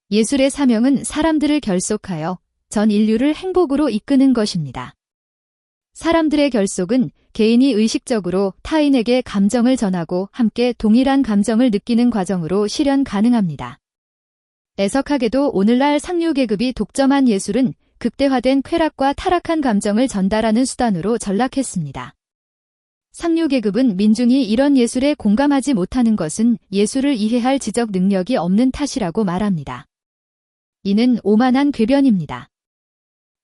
예술의 사명은 사람들을 결속하여 전 인류를 행복으로 이끄는 것입니다. 사람들의 결속은 개인이 의식적으로 타인에게 감정을 전하고 함께 동일한 감정을 느끼는 과정으로 실현 가능합니다. 애석하게도 오늘날 상류계급이 독점한 예술은 극대화된 쾌락과 타락한 감정을 전달하는 수단으로 전락했습니다. 상류계급은 민중이 이런 예술에 공감하지 못하는 것은 예술을 이해할 지적 능력이 없는 탓이라고 말합니다. 이는 오만한 궤변입니다.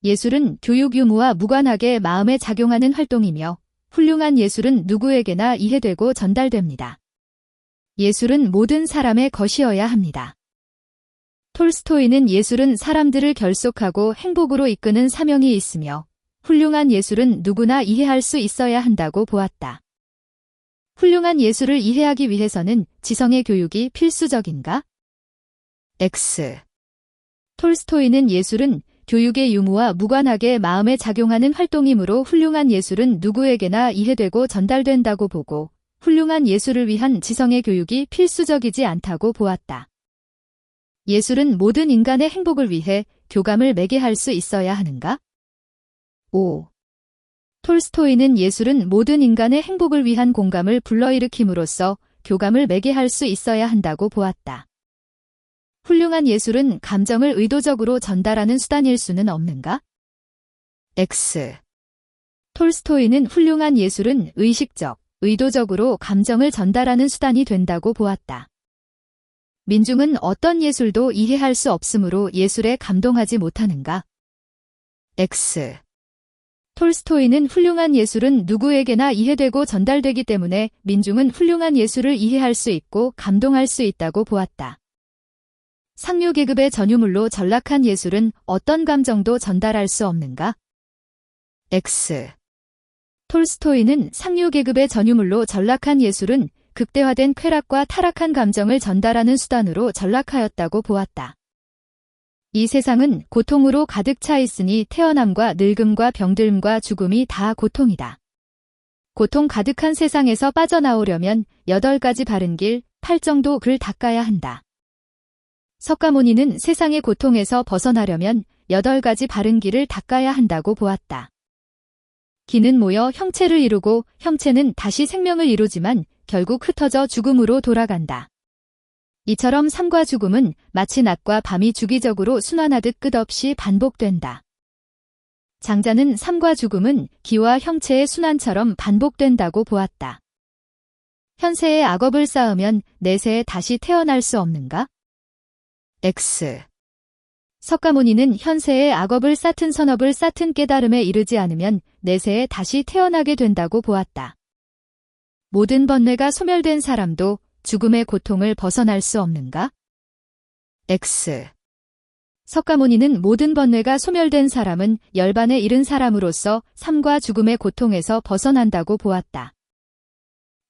예술은 교육 유무와 무관하게 마음에 작용하는 활동이며 훌륭한 예술은 누구에게나 이해되고 전달됩니다. 예술은 모든 사람의 것이어야 합니다. 톨스토이는 예술은 사람들을 결속하고 행복으로 이끄는 사명이 있으며 훌륭한 예술은 누구나 이해할 수 있어야 한다고 보았다. 훌륭한 예술을 이해하기 위해서는 지성의 교육이 필수적인가? X. 톨스토이는 예술은 교육의 유무와 무관하게 마음에 작용하는 활동이므로 훌륭한 예술은 누구에게나 이해되고 전달된다고 보고 훌륭한 예술을 위한 지성의 교육이 필수적이지 않다고 보았다. 예술은 모든 인간의 행복을 위해 교감을 매개 할 수 있어야 하는가? 5. 톨스토이는 예술은 모든 인간의 행복을 위한 공감을 불러일으킴으로써 교감을 매개 할 수 있어야 한다고 보았다. 훌륭한 예술은 감정을 의도적으로 전달하는 수단일 수는 없는가? X. 톨스토이는 훌륭한 예술은 의식적, 의도적으로 감정을 전달하는 수단이 된다고 보았다. 민중은 어떤 예술도 이해할 수 없으므로 예술에 감동하지 못하는가? X. 톨스토이는 훌륭한 예술은 누구에게나 이해되고 전달되기 때문에 민중은 훌륭한 예술을 이해할 수 있고 감동할 수 있다고 보았다. 상류계급의 전유물로 전락한 예술은 어떤 감정도 전달할 수 없는가? X. 톨스토이는 상류계급의 전유물로 전락한 예술은 극대화된 쾌락과 타락한 감정을 전달하는 수단으로 전락하였다고 보았다. 이 세상은 고통으로 가득 차 있으니 태어남과 늙음과 병듦과 죽음이 다 고통이다. 고통 가득한 세상에서 빠져나오려면 8가지 바른 길, 8정도 글 닦아야 한다. 석가모니는 세상의 고통에서 벗어나려면 8가지 바른 길을 닦아야 한다고 보았다. 기는 모여 형체를 이루고 형체는 다시 생명을 이루지만 결국 흩어져 죽음으로 돌아간다. 이처럼 삶과 죽음은 마치 낮과 밤이 주기적으로 순환하듯 끝없이 반복된다. 장자는 삶과 죽음은 기와 형체의 순환처럼 반복된다고 보았다. 현세에 악업을 쌓으면 내세에 다시 태어날 수 없는가? X. 석가모니는 현세에 악업을 쌓든 선업을 쌓든 깨달음에 이르지 않으면 내세에 다시 태어나게 된다고 보았다. 모든 번뇌가 소멸된 사람도 죽음의 고통을 벗어날 수 없는가? X. 석가모니는 모든 번뇌가 소멸된 사람은 열반에 이른 사람으로서 삶과 죽음의 고통에서 벗어난다고 보았다.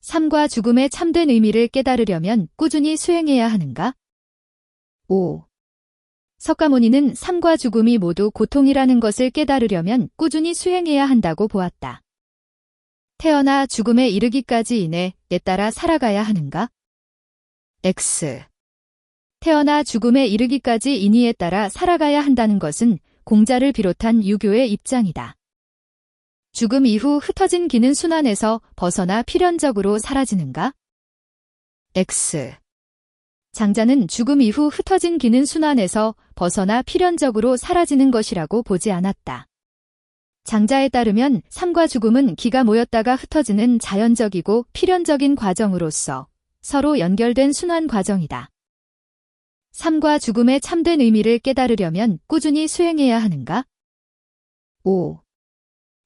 삶과 죽음의 참된 의미를 깨달으려면 꾸준히 수행해야 하는가? 5. 석가모니는 삶과 죽음이 모두 고통이라는 것을 깨달으려면 꾸준히 수행해야 한다고 보았다. 태어나 죽음에 이르기까지 인해 때따라 살아가야 하는가? X. 태어나 죽음에 이르기까지 인의에 따라 살아가야 한다는 것은 공자를 비롯한 유교의 입장이다. 죽음 이후 흩어진 기는 순환에서 벗어나 필연적으로 사라지는가? X. 장자는 죽음 이후 흩어진 기는 순환에서 벗어나 필연적으로 사라지는 것이라고 보지 않았다. 장자에 따르면 삶과 죽음은 기가 모였다가 흩어지는 자연적이고 필연적인 과정으로서 서로 연결된 순환 과정이다. 삶과 죽음의 참된 의미를 깨달으려면 꾸준히 수행해야 하는가? 5.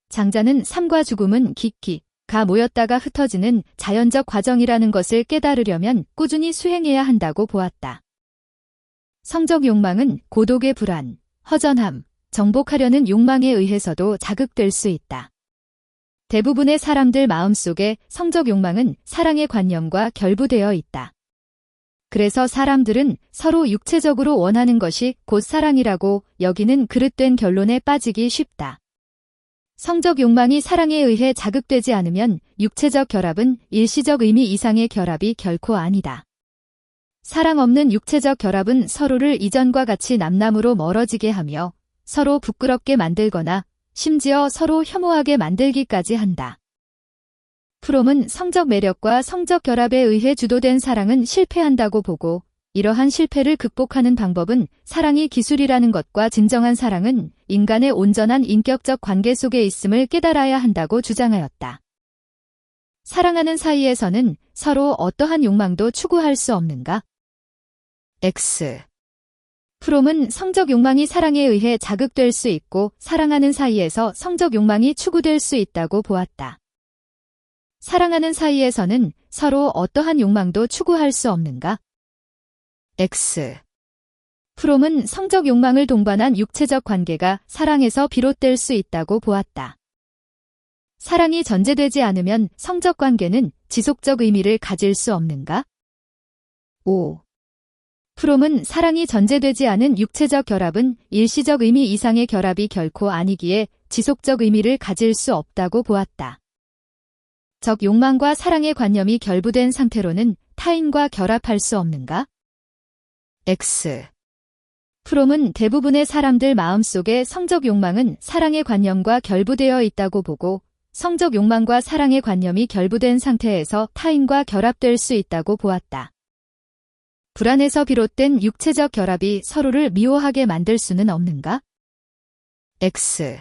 장자는 삶과 죽음은 기가 모였다가 흩어지는 자연적 과정이라는 것을 깨달으려면 꾸준히 수행해야 한다고 보았다. 성적 욕망은 고독의 불안, 허전함, 정복하려는 욕망에 의해서도 자극될 수 있다. 대부분의 사람들 마음속에 성적 욕망은 사랑의 관념과 결부되어 있다. 그래서 사람들은 서로 육체적으로 원하는 것이 곧 사랑이라고 여기는 그릇된 결론에 빠지기 쉽다. 성적 욕망이 사랑에 의해 자극되지 않으면 육체적 결합은 일시적 의미 이상의 결합이 결코 아니다. 사랑 없는 육체적 결합은 서로를 이전과 같이 남남으로 멀어지게 하며 서로 부끄럽게 만들거나 심지어 서로 혐오하게 만들기까지 한다. 프롬은 성적 매력과 성적 결합에 의해 주도된 사랑은 실패한다고 보고 이러한 실패를 극복하는 방법은 사랑이 기술이라는 것과 진정한 사랑은 인간의 온전한 인격적 관계 속에 있음을 깨달아야 한다고 주장하였다. 사랑하는 사이에서는 서로 어떠한 욕망도 추구할 수 없는가? X. 프롬은 성적 욕망이 사랑에 의해 자극될 수 있고 사랑하는 사이에서 성적 욕망이 추구될 수 있다고 보았다. 사랑하는 사이에서는 서로 어떠한 욕망도 추구할 수 없는가? X. 프롬은 성적 욕망을 동반한 육체적 관계가 사랑에서 비롯될 수 있다고 보았다. 사랑이 전제되지 않으면 성적 관계는 지속적 의미를 가질 수 없는가? 5. 프롬은 사랑이 전제되지 않은 육체적 결합은 일시적 의미 이상의 결합이 결코 아니기에 지속적 의미를 가질 수 없다고 보았다. 적 욕망과 사랑의 관념이 결부된 상태로는 타인과 결합할 수 없는가? X. 프롬은 대부분의 사람들 마음속에 성적 욕망은 사랑의 관념과 결부되어 있다고 보고 성적 욕망과 사랑의 관념이 결부된 상태에서 타인과 결합될 수 있다고 보았다. 불안에서 비롯된 육체적 결합이 서로를 미워하게 만들 수는 없는가? X.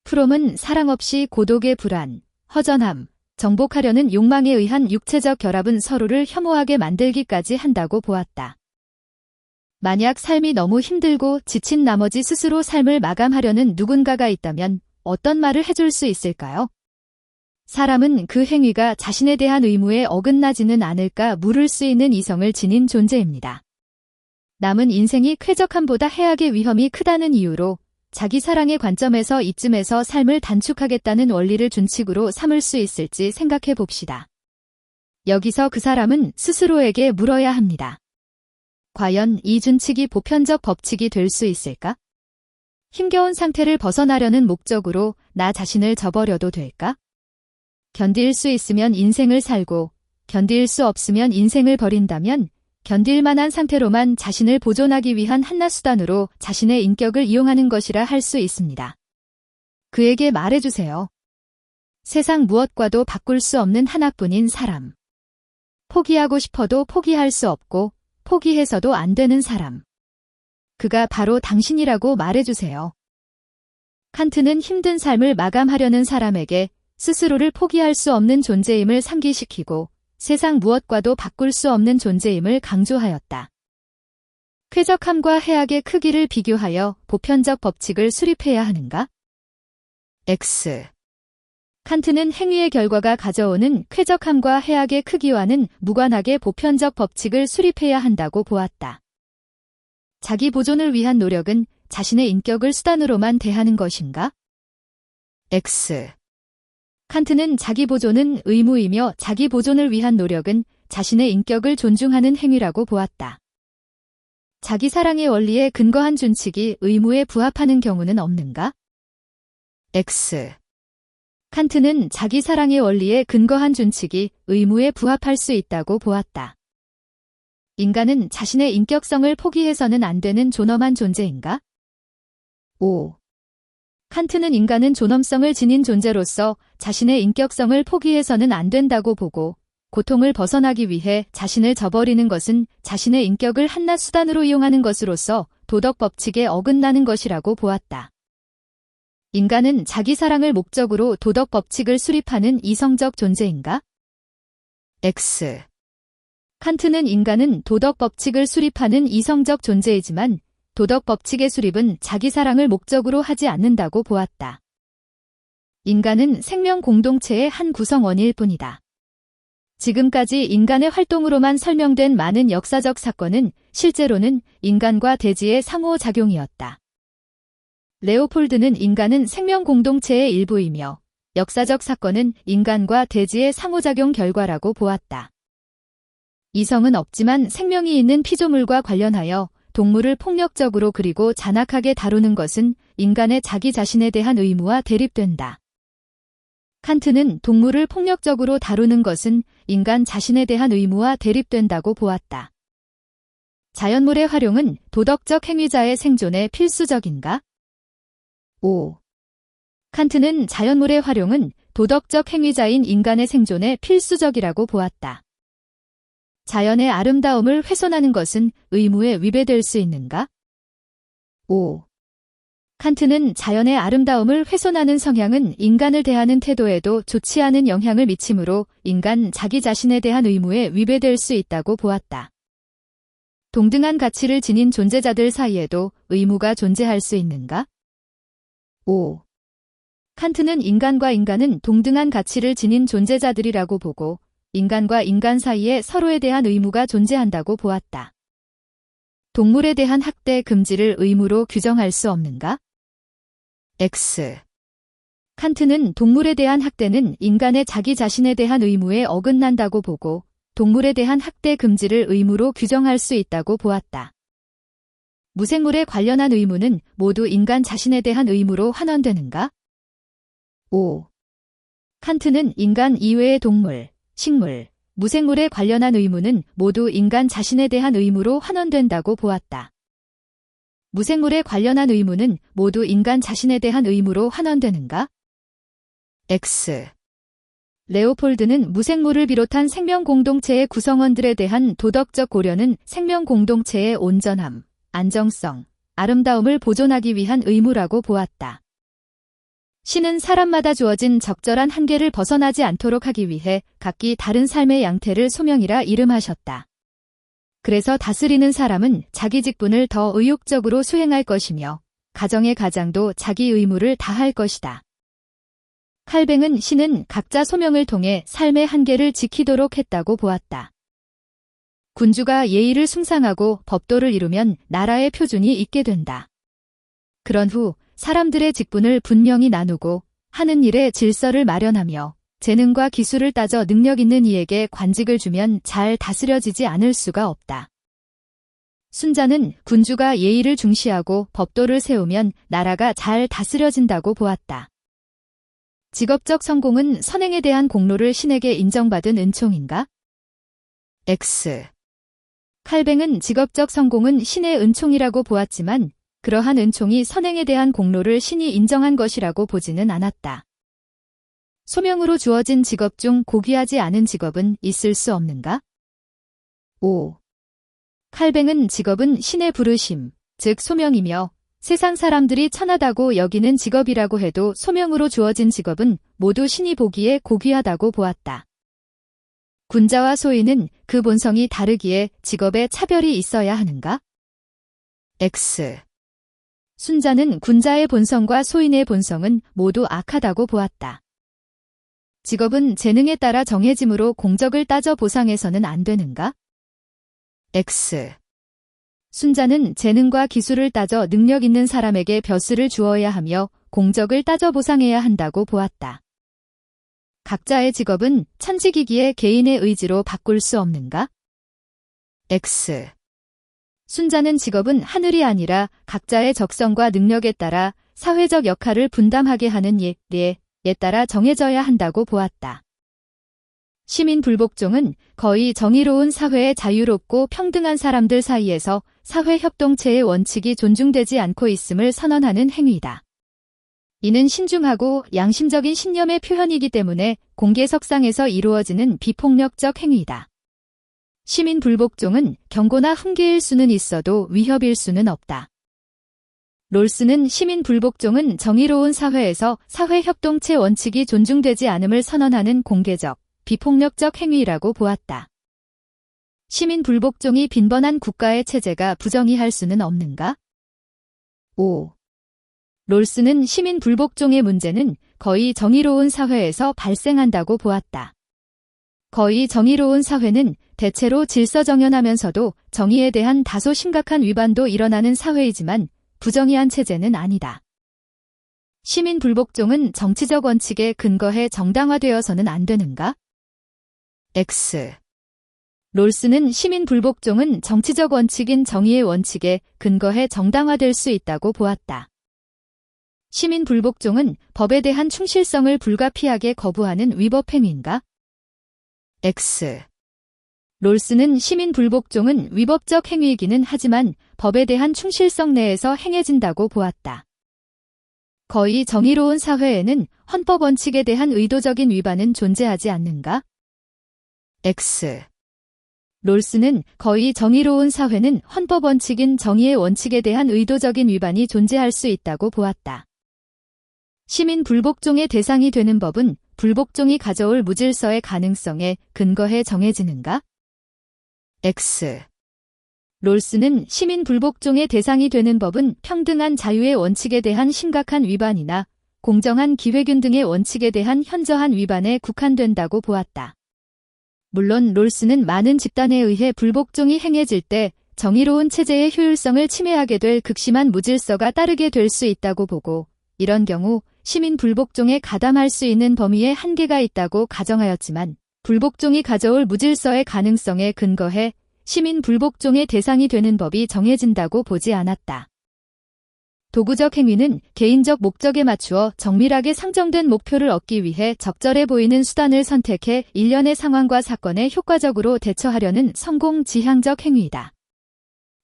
프롬은 사랑 없이 고독의 불안, 허전함, 정복하려는 욕망에 의한 육체적 결합은 서로를 혐오하게 만들기까지 한다고 보았다. 만약 삶이 너무 힘들고 지친 나머지 스스로 삶을 마감하려는 누군가가 있다면 어떤 말을 해줄 수 있을까요? 사람은 그 행위가 자신에 대한 의무에 어긋나지는 않을까 물을 수 있는 이성을 지닌 존재입니다. 남은 인생이 쾌적함보다 해악의 위험이 크다는 이유로 자기 사랑의 관점에서 이쯤에서 삶을 단축하겠다는 원리를 준칙으로 삼을 수 있을지 생각해 봅시다. 여기서 그 사람은 스스로에게 물어야 합니다. 과연 이 준칙이 보편적 법칙이 될 수 있을까? 힘겨운 상태를 벗어나려는 목적으로 나 자신을 저버려도 될까? 견딜 수 있으면 인생을 살고 견딜 수 없으면 인생을 버린다면 견딜 만한 상태로만 자신을 보존하기 위한 한낱 수단으로 자신의 인격을 이용하는 것이라 할 수 있습니다. 그에게 말해주세요. 세상 무엇과도 바꿀 수 없는 하나뿐인 사람. 포기하고 싶어도 포기할 수 없고 포기해서도 안 되는 사람. 그가 바로 당신이라고 말해주세요. 칸트는 힘든 삶을 마감하려는 사람에게 스스로를 포기할 수 없는 존재임을 상기시키고 세상 무엇과도 바꿀 수 없는 존재임을 강조하였다. 쾌적함과 해악의 크기를 비교하여 보편적 법칙을 수립해야 하는가? X. 칸트는 행위의 결과가 가져오는 쾌적함과 해악의 크기와는 무관하게 보편적 법칙을 수립해야 한다고 보았다. 자기 보존을 위한 노력은 자신의 인격을 수단으로만 대하는 것인가? X. 칸트는 자기 보존은 의무이며 자기 보존을 위한 노력은 자신의 인격을 존중하는 행위라고 보았다. 자기 사랑의 원리에 근거한 준칙이 의무에 부합하는 경우는 없는가? X. 칸트는 자기 사랑의 원리에 근거한 준칙이 의무에 부합할 수 있다고 보았다. 인간은 자신의 인격성을 포기해서는 안 되는 존엄한 존재인가? 5. 칸트는 인간은 존엄성을 지닌 존재로서 자신의 인격성을 포기해서는 안 된다고 보고 고통을 벗어나기 위해 자신을 저버리는 것은 자신의 인격을 한낱 수단으로 이용하는 것으로서 도덕 법칙에 어긋나는 것이라고 보았다. 인간은 자기 사랑을 목적으로 도덕 법칙을 수립하는 이성적 존재인가? X. 칸트는 인간은 도덕 법칙을 수립하는 이성적 존재이지만 도덕 법칙의 수립은 자기 사랑을 목적으로 하지 않는다고 보았다. 인간은 생명 공동체의 한 구성원일 뿐이다. 지금까지 인간의 활동으로만 설명된 많은 역사적 사건은 실제로는 인간과 대지의 상호작용이었다. 레오폴드는 인간은 생명 공동체의 일부이며 역사적 사건은 인간과 대지의 상호작용 결과라고 보았다. 이성은 없지만 생명이 있는 피조물과 관련하여 동물을 폭력적으로 그리고 잔악하게 다루는 것은 인간의 자기 자신에 대한 의무와 대립된다. 칸트는 동물을 폭력적으로 다루는 것은 인간 자신에 대한 의무와 대립된다고 보았다. 자연물의 활용은 도덕적 행위자의 생존에 필수적인가? 5. 칸트는 자연물의 활용은 도덕적 행위자인 인간의 생존에 필수적이라고 보았다. 자연의 아름다움을 훼손하는 것은 의무에 위배될 수 있는가? 5. 칸트는 자연의 아름다움을 훼손하는 성향은 인간을 대하는 태도에도 좋지 않은 영향을 미치므로 인간 자기 자신에 대한 의무에 위배될 수 있다고 보았다. 동등한 가치를 지닌 존재자들 사이에도 의무가 존재할 수 있는가? 5. 칸트는 인간과 인간은 동등한 가치를 지닌 존재자들이라고 보고 인간과 인간 사이에 서로에 대한 의무가 존재한다고 보았다. 동물에 대한 학대 금지를 의무로 규정할 수 없는가? X. 칸트는 동물에 대한 학대는 인간의 자기 자신에 대한 의무에 어긋난다고 보고 동물에 대한 학대 금지를 의무로 규정할 수 있다고 보았다. 무생물에 관련한 의무는 모두 인간 자신에 대한 의무로 환원되는가? 5. 칸트는 인간 이외의 동물, 식물, 무생물에 관련한 의무는 모두 인간 자신에 대한 의무로 환원된다고 보았다. 무생물에 관련한 의무는 모두 인간 자신에 대한 의무로 환원되는가? X. 레오폴드는 무생물을 비롯한 생명 공동체의 구성원들에 대한 도덕적 고려는 생명 공동체의 온전함, 안정성, 아름다움을 보존하기 위한 의무라고 보았다. 신은 사람마다 주어진 적절한 한계를 벗어나지 않도록 하기 위해 각기 다른 삶의 양태를 소명이라 이름하셨다. 그래서 다스리는 사람은 자기 직분을 더 의욕적으로 수행할 것이며 가정의 가장도 자기 의무를 다할 것이다. 칼뱅은 신은 각자 소명을 통해 삶의 한계를 지키도록 했다고 보았다. 군주가 예의를 숭상하고 법도를 이루면 나라의 표준이 있게 된다. 그런 후 사람들의 직분을 분명히 나누고 하는 일에 질서를 마련하며 재능과 기술을 따져 능력 있는 이에게 관직을 주면 잘 다스려지지 않을 수가 없다. 순자는 군주가 예의를 중시하고 법도를 세우면 나라가 잘 다스려진다고 보았다. 직업적 성공은 선행에 대한 공로를 신에게 인정받은 은총인가? X. 칼뱅은 직업적 성공은 신의 은총이라고 보았지만 그러한 은총이 선행에 대한 공로를 신이 인정한 것이라고 보지는 않았다. 소명으로 주어진 직업 중 고귀하지 않은 직업은 있을 수 없는가? 5. 칼뱅은 직업은 신의 부르심, 즉 소명이며 세상 사람들이 천하다고 여기는 직업이라고 해도 소명으로 주어진 직업은 모두 신이 보기에 고귀하다고 보았다. 군자와 소인은 그 본성이 다르기에 직업에 차별이 있어야 하는가? X. 순자는 군자의 본성과 소인의 본성은 모두 악하다고 보았다. 직업은 재능에 따라 정해지므로 공적을 따져 보상해서는 안 되는가? X. 순자는 재능과 기술을 따져 능력 있는 사람에게 벼슬을 주어야 하며 공적을 따져 보상해야 한다고 보았다. 각자의 직업은 천직이기에 개인의 의지로 바꿀 수 없는가? X. 순자는 직업은 하늘이 아니라 각자의 적성과 능력에 따라 사회적 역할을 분담하게 하는 예에 따라 정해져야 한다고 보았다. 시민 불복종은 거의 정의로운 사회의 자유롭고 평등한 사람들 사이에서 사회협동체의 원칙이 존중되지 않고 있음을 선언하는 행위다. 이는 신중하고 양심적인 신념의 표현이기 때문에 공개석상에서 이루어지는 비폭력적 행위다. 시민 불복종은 경고나 훈계일 수는 있어도 위협일 수는 없다. 롤스는 시민 불복종은 정의로운 사회에서 사회협동체 원칙이 존중되지 않음을 선언하는 공개적, 비폭력적 행위라고 보았다. 시민 불복종이 빈번한 국가의 체제가 부정의할 수는 없는가? 5. 롤스는 시민 불복종의 문제는 거의 정의로운 사회에서 발생한다고 보았다. 거의 정의로운 사회는 대체로 질서정연하면서도 정의에 대한 다소 심각한 위반도 일어나는 사회이지만 부정의한 체제는 아니다. 시민 불복종은 정치적 원칙에 근거해 정당화되어서는 안 되는가? X. 롤스는 시민 불복종은 정치적 원칙인 정의의 원칙에 근거해 정당화될 수 있다고 보았다. 시민 불복종은 법에 대한 충실성을 불가피하게 거부하는 위법 행위인가? X. 롤스는 시민 불복종은 위법적 행위이기는 하지만 법에 대한 충실성 내에서 행해진다고 보았다. 거의 정의로운 사회에는 헌법 원칙에 대한 의도적인 위반은 존재하지 않는가? X. 롤스는 거의 정의로운 사회는 헌법 원칙인 정의의 원칙에 대한 의도적인 위반이 존재할 수 있다고 보았다. 시민 불복종의 대상이 되는 법은 불복종이 가져올 무질서의 가능성에 근거해 정해지는가? X. 롤스는 시민 불복종의 대상이 되는 법은 평등한 자유의 원칙에 대한 심각한 위반이나 공정한 기회균 등의 원칙에 대한 현저한 위반에 국한된다고 보았다. 물론 롤스는 많은 집단에 의해 불복종이 행해질 때 정의로운 체제의 효율성을 침해하게 될 극심한 무질서가 따르게 될 수 있다고 보고, 이런 경우 시민 불복종에 가담할 수 있는 범위에 한계가 있다고 가정하였지만, 불복종이 가져올 무질서의 가능성에 근거해 시민 불복종의 대상이 되는 법이 정해진다고 보지 않았다. 도구적 행위는 개인적 목적에 맞추어 정밀하게 상정된 목표를 얻기 위해 적절해 보이는 수단을 선택해 일련의 상황과 사건에 효과적으로 대처하려는 성공 지향적 행위이다.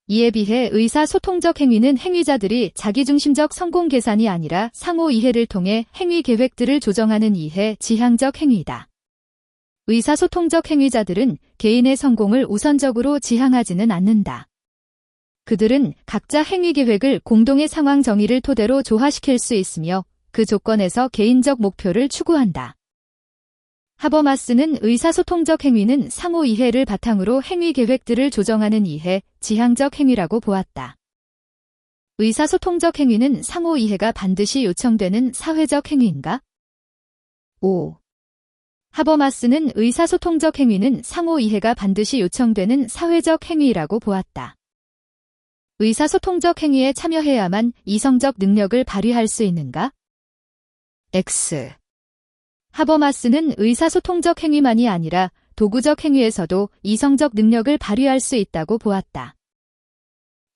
이에 비해 의사소통적 행위는 행위자들이 자기중심적 성공 계산이 아니라 상호 이해를 통해 행위 계획들을 조정하는 이해 지향적 행위이다. 의사소통적 행위자들은 개인의 성공을 우선적으로 지향하지는 않는다. 그들은 각자 행위 계획을 공동의 상황 정의를 토대로 조화시킬 수 있으며 그 조건에서 개인적 목표를 추구한다. 하버마스는 의사소통적 행위는 상호 이해를 바탕으로 행위 계획들을 조정하는 이해, 지향적 행위라고 보았다. 의사소통적 행위는 상호 이해가 반드시 요청되는 사회적 행위인가? 5. 하버마스는 의사소통적 행위는 상호 이해가 반드시 요청되는 사회적 행위라고 보았다. 의사소통적 행위에 참여해야만 이성적 능력을 발휘할 수 있는가? X. 하버마스는 의사소통적 행위만이 아니라 도구적 행위에서도 이성적 능력을 발휘할 수 있다고 보았다.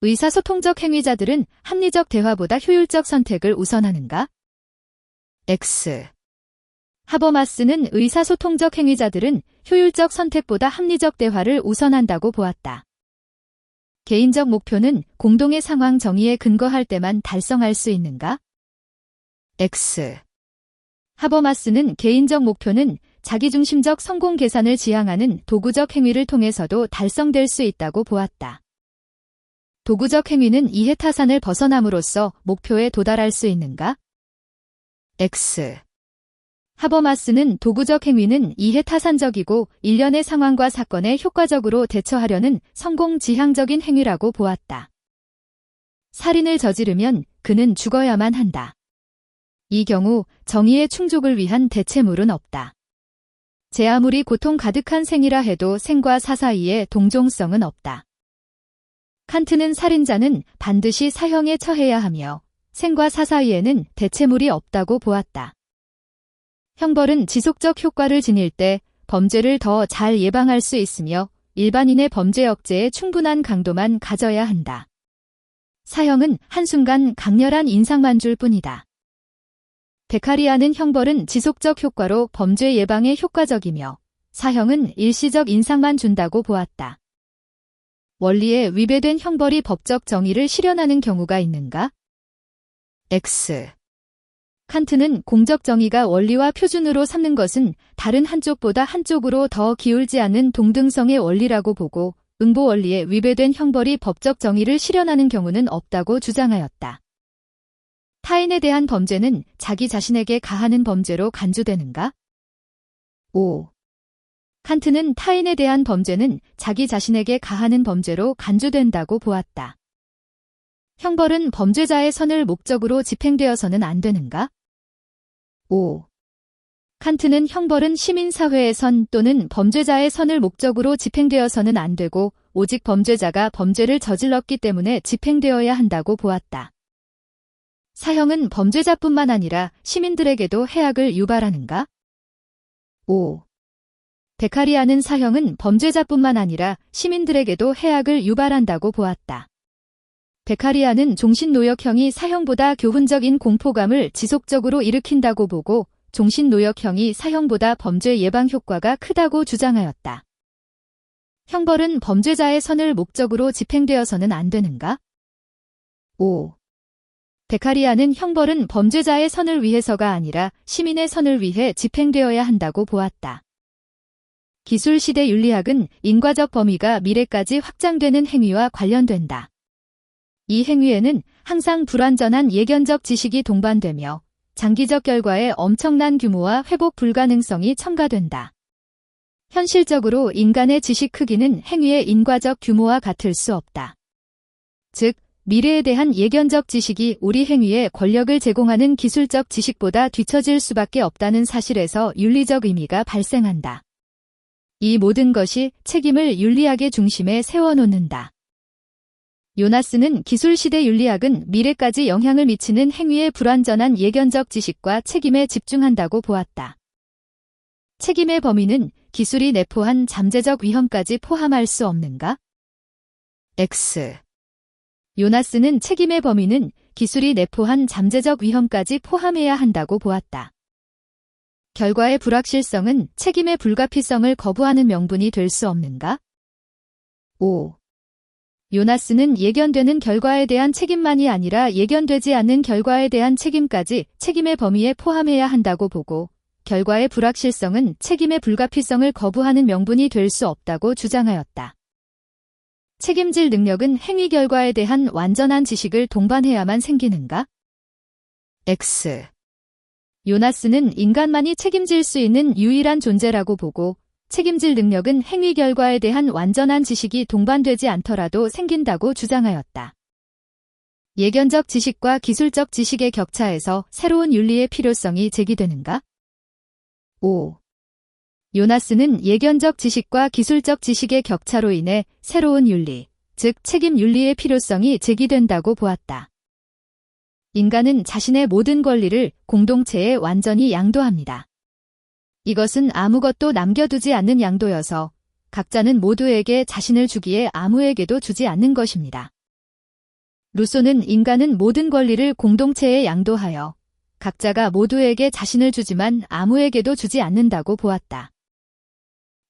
의사소통적 행위자들은 합리적 대화보다 효율적 선택을 우선하는가? X. 하버마스는 의사소통적 행위자들은 효율적 선택보다 합리적 대화를 우선한다고 보았다. 개인적 목표는 공동의 상황 정의에 근거할 때만 달성할 수 있는가? X. 하버마스는 개인적 목표는 자기중심적 성공 계산을 지향하는 도구적 행위를 통해서도 달성될 수 있다고 보았다. 도구적 행위는 이해타산을 벗어남으로써 목표에 도달할 수 있는가? X. 하버마스는 도구적 행위는 이해타산적이고 일련의 상황과 사건에 효과적으로 대처하려는 성공 지향적인 행위라고 보았다. 살인을 저지르면 그는 죽어야만 한다. 이 경우 정의의 충족을 위한 대체물은 없다. 제 아무리 고통 가득한 생이라 해도 생과 사 사이에 동종성은 없다. 칸트는 살인자는 반드시 사형에 처해야 하며 생과 사 사이에는 대체물이 없다고 보았다. 형벌은 지속적 효과를 지닐 때 범죄를 더 잘 예방할 수 있으며 일반인의 범죄 억제에 충분한 강도만 가져야 한다. 사형은 한순간 강렬한 인상만 줄 뿐이다. 베카리아는 형벌은 지속적 효과로 범죄 예방에 효과적이며 사형은 일시적 인상만 준다고 보았다. 원리에 위배된 형벌이 법적 정의를 실현하는 경우가 있는가? X. 칸트는 공적 정의가 원리와 표준으로 삼는 것은 다른 한쪽보다 한쪽으로 더 기울지 않는 동등성의 원리라고 보고 응보 원리에 위배된 형벌이 법적 정의를 실현하는 경우는 없다고 주장하였다. 타인에 대한 범죄는 자기 자신에게 가하는 범죄로 간주되는가? 5. 칸트는 타인에 대한 범죄는 자기 자신에게 가하는 범죄로 간주된다고 보았다. 형벌은 범죄자의 선을 목적으로 집행되어서는 안 되는가? 5. 칸트는 형벌은 시민사회의 선 또는 범죄자의 선을 목적으로 집행되어서는 안 되고 오직 범죄자가 범죄를 저질렀기 때문에 집행되어야 한다고 보았다. 사형은 범죄자뿐만 아니라 시민들에게도 해악을 유발하는가? 5. 베카리아는 사형은 범죄자뿐만 아니라 시민들에게도 해악을 유발한다고 보았다. 베카리아는 종신노역형이 사형보다 교훈적인 공포감을 지속적으로 일으킨다고 보고 종신노역형이 사형보다 범죄 예방 효과가 크다고 주장하였다. 형벌은 범죄자의 선을 목적으로 집행되어서는 안 되는가? 5. 베카리아는 형벌은 범죄자의 선을 위해서가 아니라 시민의 선을 위해 집행되어야 한다고 보았다. 기술시대 윤리학은 인과적 범위가 미래까지 확장되는 행위와 관련된다. 이 행위에는 항상 불완전한 예견적 지식이 동반되며 장기적 결과에 엄청난 규모와 회복 불가능성이 첨가된다. 현실적으로 인간의 지식 크기는 행위의 인과적 규모와 같을 수 없다. 즉, 미래에 대한 예견적 지식이 우리 행위에 권력을 제공하는 기술적 지식보다 뒤처질 수밖에 없다는 사실에서 윤리적 의미가 발생한다. 이 모든 것이 책임을 윤리학의 중심에 세워놓는다. 요나스는 기술시대 윤리학은 미래까지 영향을 미치는 행위의 불완전한 예견적 지식과 책임에 집중한다고 보았다. 책임의 범위는 기술이 내포한 잠재적 위험까지 포함할 수 없는가? X. 요나스는 책임의 범위는 기술이 내포한 잠재적 위험까지 포함해야 한다고 보았다. 결과의 불확실성은 책임의 불가피성을 거부하는 명분이 될 수 없는가? 5. 요나스는 예견되는 결과에 대한 책임만이 아니라 예견되지 않는 결과에 대한 책임까지 책임의 범위에 포함해야 한다고 보고, 결과의 불확실성은 책임의 불가피성을 거부하는 명분이 될 수 없다고 주장하였다. 책임질 능력은 행위 결과에 대한 완전한 지식을 동반해야만 생기는가? X. 요나스는 인간만이 책임질 수 있는 유일한 존재라고 보고, 책임질 능력은 행위 결과에 대한 완전한 지식이 동반되지 않더라도 생긴다고 주장하였다. 예견적 지식과 기술적 지식의 격차에서 새로운 윤리의 필요성이 제기되는가? 5. 요나스는 예견적 지식과 기술적 지식의 격차로 인해 새로운 윤리, 즉 책임 윤리의 필요성이 제기된다고 보았다. 인간은 자신의 모든 권리를 공동체에 완전히 양도합니다. 이것은 아무것도 남겨두지 않는 양도여서 각자는 모두에게 자신을 주기에 아무에게도 주지 않는 것입니다. 루소는 인간은 모든 권리를 공동체에 양도하여 각자가 모두에게 자신을 주지만 아무에게도 주지 않는다고 보았다.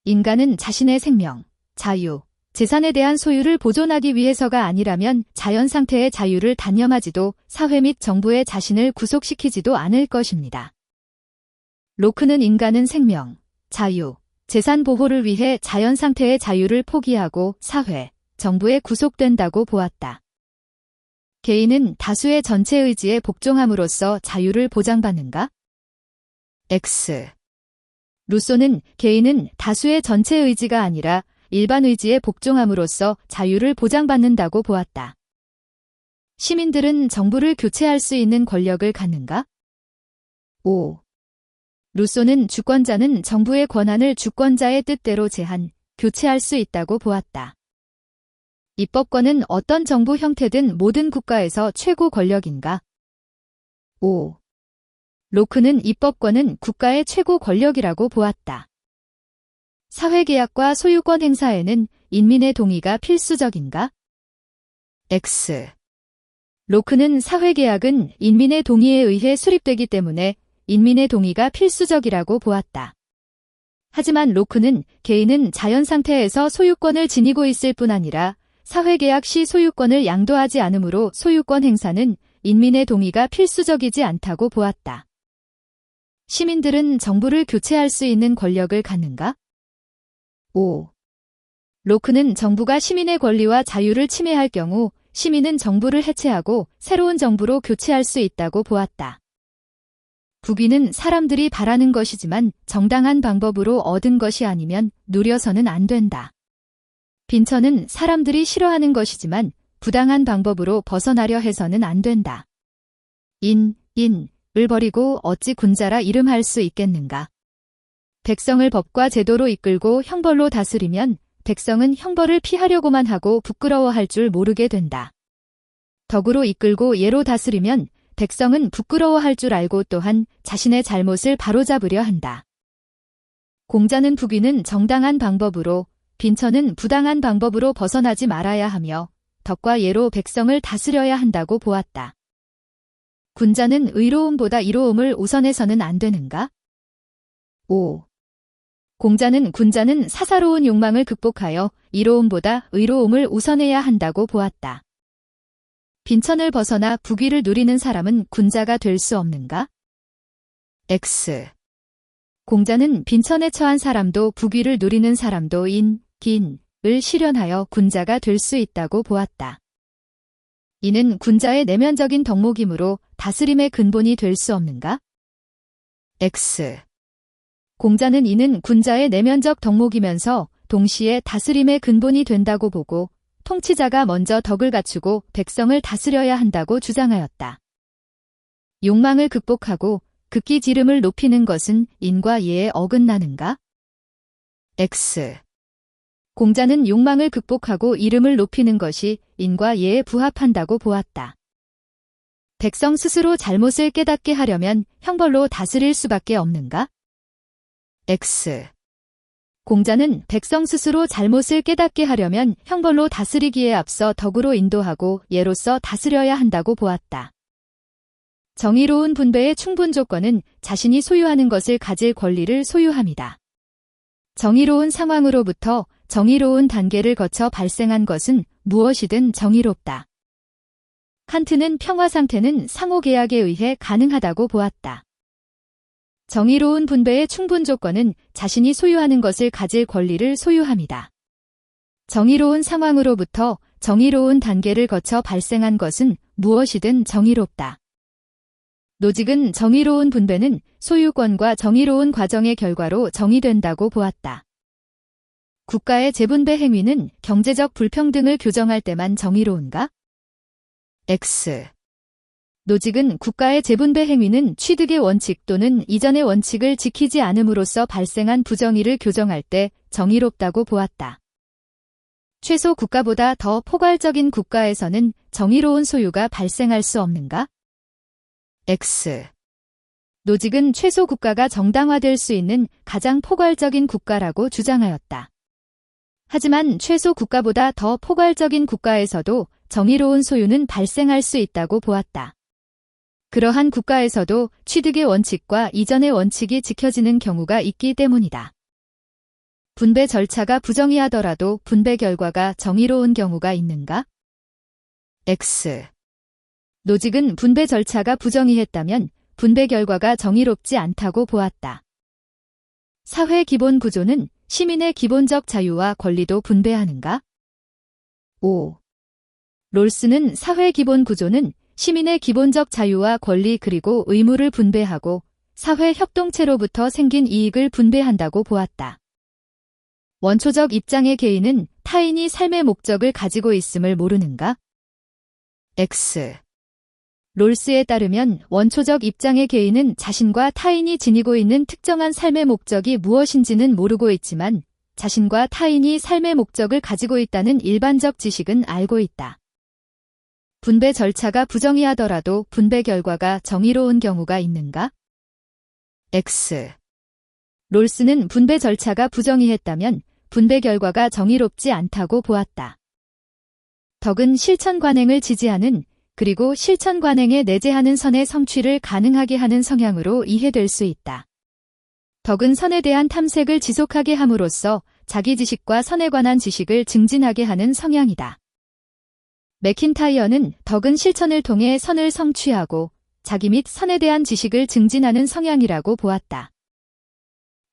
인간은 자신의 생명, 자유, 재산에 대한 소유를 보존하기 위해서가 아니라면 자연 상태의 자유를 단념하지도 사회 및 정부의 자신을 구속시키지도 않을 것입니다. 로크는 인간은 생명, 자유, 재산 보호를 위해 자연 상태의 자유를 포기하고 사회, 정부에 구속된다고 보았다. 개인은 다수의 전체 의지에 복종함으로써 자유를 보장받는가? X. 루소는 개인은 다수의 전체 의지가 아니라 일반 의지에 복종함으로써 자유를 보장받는다고 보았다. 시민들은 정부를 교체할 수 있는 권력을 갖는가? 5. 루소는 주권자는 정부의 권한을 주권자의 뜻대로 제한, 교체할 수 있다고 보았다. 입법권은 어떤 정부 형태든 모든 국가에서 최고 권력인가? 5. 로크는 입법권은 국가의 최고 권력이라고 보았다. 사회계약과 소유권 행사에는 인민의 동의가 필수적인가? X. 로크는 사회계약은 인민의 동의에 의해 수립되기 때문에 인민의 동의가 필수적이라고 보았다. 하지만 로크는 개인은 자연 상태에서 소유권을 지니고 있을 뿐 아니라 사회계약 시 소유권을 양도하지 않으므로 소유권 행사는 인민의 동의가 필수적이지 않다고 보았다. 시민들은 정부를 교체할 수 있는 권력을 갖는가? 5. 로크는 정부가 시민의 권리와 자유를 침해할 경우 시민은 정부를 해체하고 새로운 정부로 교체할 수 있다고 보았다. 부귀는 사람들이 바라는 것이지만 정당한 방법으로 얻은 것이 아니면 누려서는 안 된다. 빈처는 사람들이 싫어하는 것이지만 부당한 방법으로 벗어나려 해서는 안 된다. 인을 버리고 어찌 군자라 이름할 수 있겠는가? 백성을 법과 제도로 이끌고 형벌로 다스리면 백성은 형벌을 피하려고만 하고 부끄러워할 줄 모르게 된다. 덕으로 이끌고 예로 다스리면 백성은 부끄러워할 줄 알고 또한 자신의 잘못을 바로잡으려 한다. 공자는 부귀는 정당한 방법으로, 빈처는 부당한 방법으로 벗어나지 말아야 하며 덕과 예로 백성을 다스려야 한다고 보았다. 군자는 의로움보다 이로움을 우선해서는 안 되는가? 5. 공자는 군자는 사사로운 욕망을 극복하여 이로움보다 의로움을 우선해야 한다고 보았다. 빈천을 벗어나 부귀를 누리는 사람은 군자가 될 수 없는가? X. 공자는 빈천에 처한 사람도 부귀를 누리는 사람도 인, 긴,을 실현하여 군자가 될 수 있다고 보았다. 이는 군자의 내면적인 덕목이므로 다스림의 근본이 될 수 없는가? X. 공자는 이는 군자의 내면적 덕목이면서 동시에 다스림의 근본이 된다고 보고 통치자가 먼저 덕을 갖추고 백성을 다스려야 한다고 주장하였다. 욕망을 극복하고 극기 지름을 높이는 것은 인과 예에 어긋나는가? X. 공자는 욕망을 극복하고 이름을 높이는 것이 인과 예에 부합한다고 보았다. 백성 스스로 잘못을 깨닫게 하려면 형벌로 다스릴 수밖에 없는가? X. 공자는 백성 스스로 잘못을 깨닫게 하려면 형벌로 다스리기에 앞서 덕으로 인도하고 예로서 다스려야 한다고 보았다. 정의로운 분배의 충분 조건은 자신이 소유하는 것을 가질 권리를 소유함이다. 정의로운 상황으로부터 정의로운 단계를 거쳐 발생한 것은 무엇이든 정의롭다. 칸트는 평화 상태는 상호계약에 의해 가능하다고 보았다. 정의로운 분배의 충분 조건은 자신이 소유하는 것을 가질 권리를 소유함이다. 정의로운 상황으로부터 정의로운 단계를 거쳐 발생한 것은 무엇이든 정의롭다. 노직은 정의로운 분배는 소유권과 정의로운 과정의 결과로 정의된다고 보았다. 국가의 재분배 행위는 경제적 불평등을 교정할 때만 정의로운가? X. 노직은 국가의 재분배 행위는 취득의 원칙 또는 이전의 원칙을 지키지 않음으로써 발생한 부정의를 교정할 때 정의롭다고 보았다. 최소 국가보다 더 포괄적인 국가에서는 정의로운 소유가 발생할 수 없는가? X. 노직은 최소 국가가 정당화될 수 있는 가장 포괄적인 국가라고 주장하였다. 하지만 최소 국가보다 더 포괄적인 국가에서도 정의로운 소유는 발생할 수 있다고 보았다. 그러한 국가에서도 취득의 원칙과 이전의 원칙이 지켜지는 경우가 있기 때문이다. 분배 절차가 부정의하더라도 분배 결과가 정의로운 경우가 있는가? X. 노직은 분배 절차가 부정의했다면 분배 결과가 정의롭지 않다고 보았다. 사회 기본 구조는 시민의 기본적 자유와 권리도 분배하는가? 5. 롤스는 사회 기본 구조는 시민의 기본적 자유와 권리 그리고 의무를 분배하고 사회 협동체로부터 생긴 이익을 분배한다고 보았다. 원초적 입장의 개인은 타인이 삶의 목적을 가지고 있음을 모르는가? X. 롤스에 따르면 원초적 입장의 개인은 자신과 타인이 지니고 있는 특정한 삶의 목적이 무엇인지는 모르고 있지만 자신과 타인이 삶의 목적을 가지고 있다는 일반적 지식은 알고 있다. 분배 절차가 부정의하더라도 분배 결과가 정의로운 경우가 있는가? X. 롤스는 분배 절차가 부정의했다면 분배 결과가 정의롭지 않다고 보았다. 덕은 실천 관행을 지지하는 그리고 실천 관행에 내재하는 선의 성취를 가능하게 하는 성향으로 이해될 수 있다. 덕은 선에 대한 탐색을 지속하게 함으로써 자기 지식과 선에 관한 지식을 증진하게 하는 성향이다. 매킨타이어는 덕은 실천을 통해 선을 성취하고 자기 및 선에 대한 지식을 증진하는 성향이라고 보았다.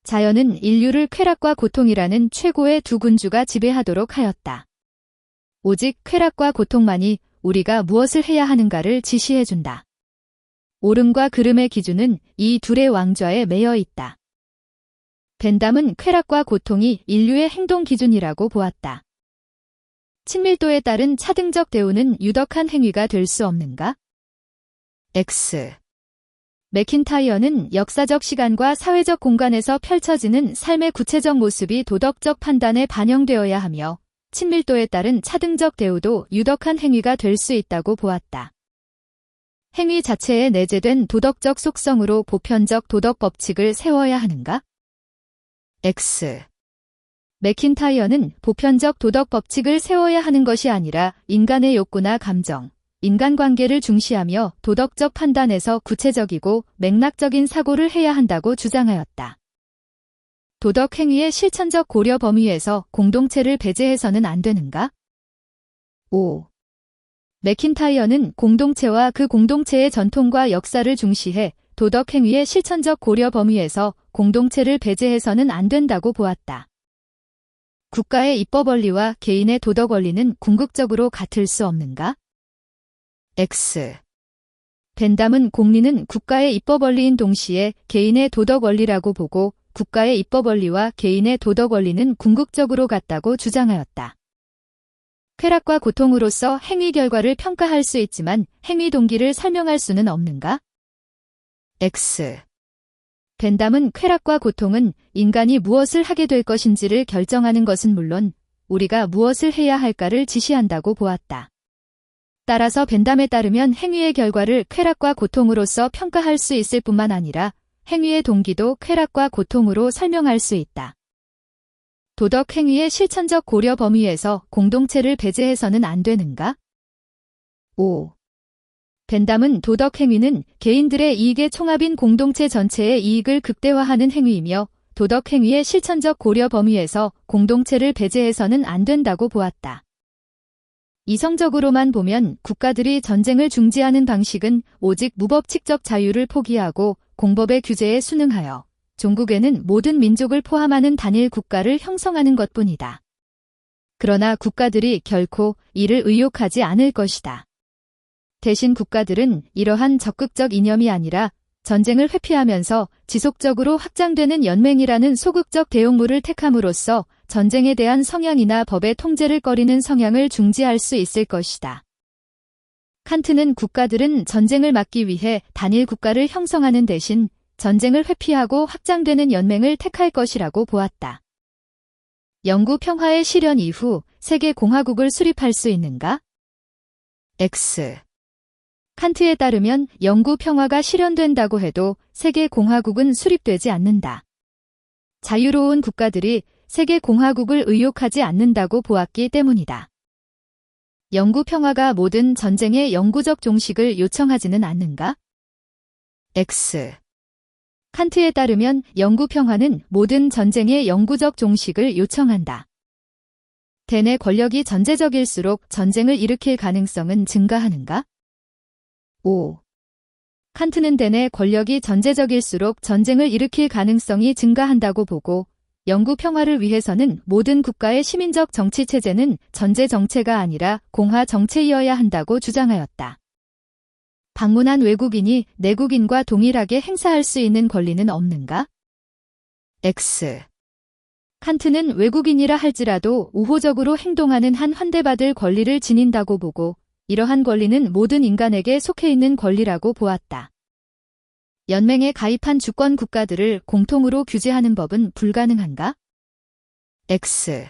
자연은 인류를 쾌락과 고통이라는 최고의 두 군주가 지배하도록 하였다. 오직 쾌락과 고통만이 우리가 무엇을 해야 하는가를 지시해준다. 옳음과 그름의 기준은 이 둘의 왕좌에 매여 있다. 벤담은 쾌락과 고통이 인류의 행동 기준이라고 보았다. 친밀도에 따른 차등적 대우는 유덕한 행위가 될 수 없는가? X. 매킨타이어는 역사적 시간과 사회적 공간에서 펼쳐지는 삶의 구체적 모습이 도덕적 판단에 반영되어야 하며 친밀도에 따른 차등적 대우도 유덕한 행위가 될 수 있다고 보았다. 행위 자체에 내재된 도덕적 속성으로 보편적 도덕 법칙을 세워야 하는가? X. 매킨타이어는 보편적 도덕 법칙을 세워야 하는 것이 아니라 인간의 욕구나 감정, 인간관계를 중시하며 도덕적 판단에서 구체적이고 맥락적인 사고를 해야 한다고 주장하였다. 도덕 행위의 실천적 고려 범위에서 공동체를 배제해서는 안 되는가? 5. 맥킨타이어는 공동체와 그 공동체의 전통과 역사를 중시해 도덕 행위의 실천적 고려 범위에서 공동체를 배제해서는 안 된다고 보았다. 국가의 입법 원리와 개인의 도덕 원리는 궁극적으로 같을 수 없는가? X. 벤담은 공리는 국가의 입법 원리인 동시에 개인의 도덕 원리라고 보고 국가의 입법 원리와 개인의 도덕 원리는 궁극적으로 같다고 주장하였다. 쾌락과 고통으로서 행위 결과를 평가할 수 있지만 행위 동기를 설명할 수는 없는가? X. 벤담은 쾌락과 고통은 인간이 무엇을 하게 될 것인지를 결정하는 것은 물론 우리가 무엇을 해야 할까를 지시한다고 보았다. 따라서 벤담에 따르면 행위의 결과를 쾌락과 고통으로서 평가할 수 있을 뿐만 아니라 행위의 동기도 쾌락과 고통으로 설명할 수 있다. 도덕 행위의 실천적 고려 범위에서 공동체를 배제해서는 안 되는가? 5. 벤담은 도덕 행위는 개인들의 이익의 총합인 공동체 전체의 이익을 극대화하는 행위이며 도덕 행위의 실천적 고려 범위에서 공동체를 배제해서는 안 된다고 보았다. 이성적으로만 보면 국가들이 전쟁을 중지하는 방식은 오직 무법칙적 자유를 포기하고 공법의 규제에 순응하여 종국에는 모든 민족을 포함하는 단일 국가를 형성하는 것뿐이다. 그러나 국가들이 결코 이를 의욕하지 않을 것이다. 대신 국가들은 이러한 적극적 이념이 아니라 전쟁을 회피하면서 지속적으로 확장되는 연맹이라는 소극적 대응물을 택함으로써 전쟁에 대한 성향이나 법의 통제를 꺼리는 성향을 중지할 수 있을 것이다. 칸트는 국가들은 전쟁을 막기 위해 단일 국가를 형성하는 대신 전쟁을 회피하고 확장되는 연맹을 택할 것이라고 보았다. 영구 평화의 실현 이후 세계 공화국을 수립할 수 있는가? X. 칸트에 따르면 영구 평화가 실현된다고 해도 세계 공화국은 수립되지 않는다. 자유로운 국가들이 세계 공화국을 의욕하지 않는다고 보았기 때문이다. 영구 평화가 모든 전쟁의 영구적 종식을 요청하지는 않는가? X. 칸트에 따르면 영구 평화는 모든 전쟁의 영구적 종식을 요청한다. 대내 권력이 전제적일수록 전쟁을 일으킬 가능성은 증가하는가? 5. 칸트는 대내 권력이 전제적일수록 전쟁을 일으킬 가능성이 증가한다고 보고 영구 평화를 위해서는 모든 국가의 시민적 정치 체제는 전제 정체가 아니라 공화 정체이어야 한다고 주장하였다. 방문한 외국인이 내국인과 동일하게 행사할 수 있는 권리는 없는가? X. 칸트는 외국인이라 할지라도 우호적으로 행동하는 한 환대받을 권리를 지닌다고 보고 이러한 권리는 모든 인간에게 속해 있는 권리라고 보았다. 연맹에 가입한 주권 국가들을 공통으로 규제하는 법은 불가능한가? X.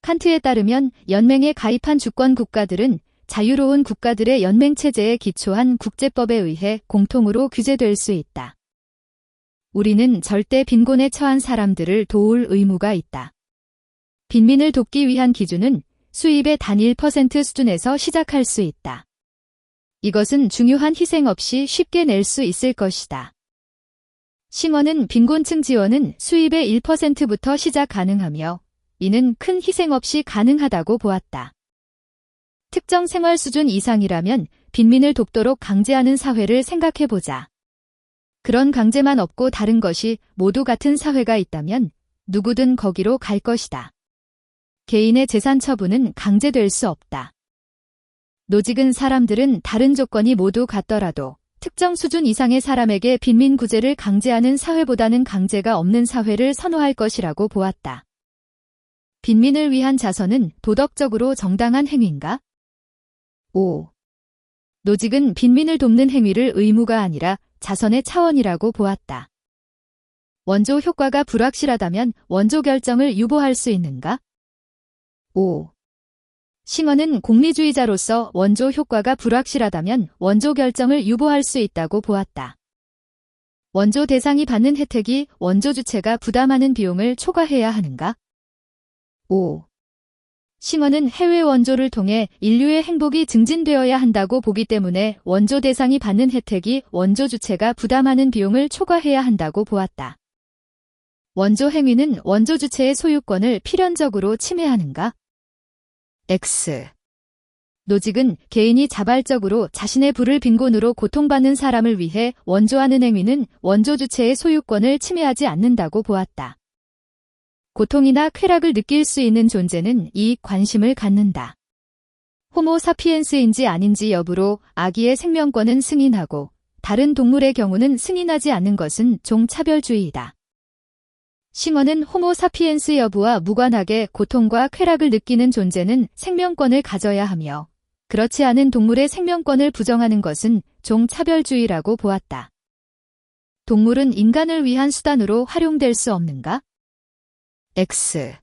칸트에 따르면 연맹에 가입한 주권 국가들은 자유로운 국가들의 연맹 체제에 기초한 국제법에 의해 공통으로 규제될 수 있다. 우리는 절대 빈곤에 처한 사람들을 도울 의무가 있다. 빈민을 돕기 위한 기준은 수입의 단 1% 수준에서 시작할 수 있다. 이것은 중요한 희생 없이 쉽게 낼 수 있을 것이다. 싱어는 빈곤층 지원은 수입의 1%부터 시작 가능하며 이는 큰 희생 없이 가능하다고 보았다. 특정 생활 수준 이상이라면 빈민을 돕도록 강제하는 사회를 생각해보자. 그런 강제만 없고 다른 것이 모두 같은 사회가 있다면 누구든 거기로 갈 것이다. 개인의 재산 처분은 강제될 수 없다. 노직은 사람들은 다른 조건이 모두 같더라도 특정 수준 이상의 사람에게 빈민 구제를 강제하는 사회보다는 강제가 없는 사회를 선호할 것이라고 보았다. 빈민을 위한 자선은 도덕적으로 정당한 행위인가? 5. 노직은 빈민을 돕는 행위를 의무가 아니라 자선의 차원이라고 보았다. 원조 효과가 불확실하다면 원조 결정을 유보할 수 있는가? 5. 싱어는 공리주의자로서 원조 효과가 불확실하다면 원조 결정을 유보할 수 있다고 보았다. 원조 대상이 받는 혜택이 원조 주체가 부담하는 비용을 초과해야 하는가? 5. 싱어는 해외 원조를 통해 인류의 행복이 증진되어야 한다고 보기 때문에 원조 대상이 받는 혜택이 원조 주체가 부담하는 비용을 초과해야 한다고 보았다. 원조 행위는 원조 주체의 소유권을 필연적으로 침해하는가? X. 노직은 개인이 자발적으로 자신의 부를 빈곤으로 고통받는 사람을 위해 원조하는 행위는 원조 주체의 소유권을 침해하지 않는다고 보았다. 고통이나 쾌락을 느낄 수 있는 존재는 이익 관심을 갖는다. 호모 사피엔스인지 아닌지 여부로 아기의 생명권은 승인하고 다른 동물의 경우는 승인하지 않는 것은 종차별주의이다. 싱어는 호모 사피엔스 여부와 무관하게 고통과 쾌락을 느끼는 존재는 생명권을 가져야 하며 그렇지 않은 동물의 생명권을 부정하는 것은 종차별주의라고 보았다. 동물은 인간을 위한 수단으로 활용될 수 없는가? X.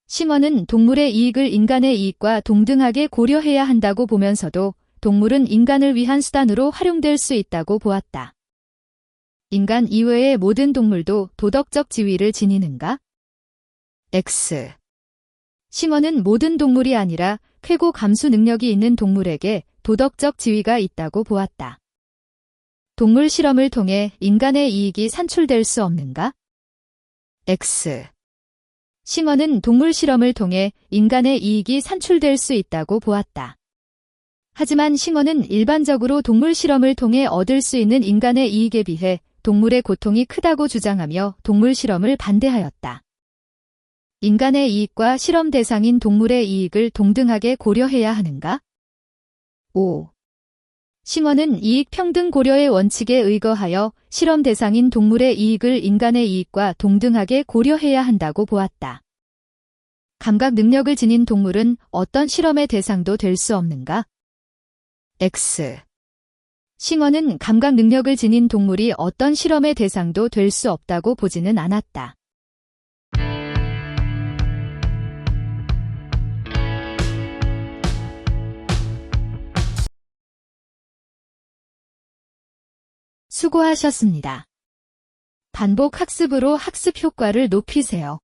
싱어는 동물의 이익을 인간의 이익과 동등하게 고려해야 한다고 보면서도 동물은 인간을 위한 수단으로 활용될 수 있다고 보았다. 인간 이외의 모든 동물도 도덕적 지위를 지니는가? X. 싱어는 모든 동물이 아니라 쾌고 감수 능력이 있는 동물에게 도덕적 지위가 있다고 보았다. 동물 실험을 통해 인간의 이익이 산출될 수 없는가? X. 싱어는 동물 실험을 통해 인간의 이익이 산출될 수 있다고 보았다. 하지만 싱어는 일반적으로 동물 실험을 통해 얻을 수 있는 인간의 이익에 비해 동물의 고통이 크다고 주장하며 동물 실험을 반대하였다. 인간의 이익과 실험 대상인 동물의 이익을 동등하게 고려해야 하는가? 5. 싱어는 이익 평등 고려의 원칙에 의거하여 실험 대상인 동물의 이익을 인간의 이익과 동등하게 고려해야 한다고 보았다. 감각 능력을 지닌 동물은 어떤 실험의 대상도 될 수 없는가? X. 싱어는 감각 능력을 지닌 동물이 어떤 실험의 대상도 될 수 없다고 보지는 않았다. 수고하셨습니다. 반복 학습으로 학습 효과를 높이세요.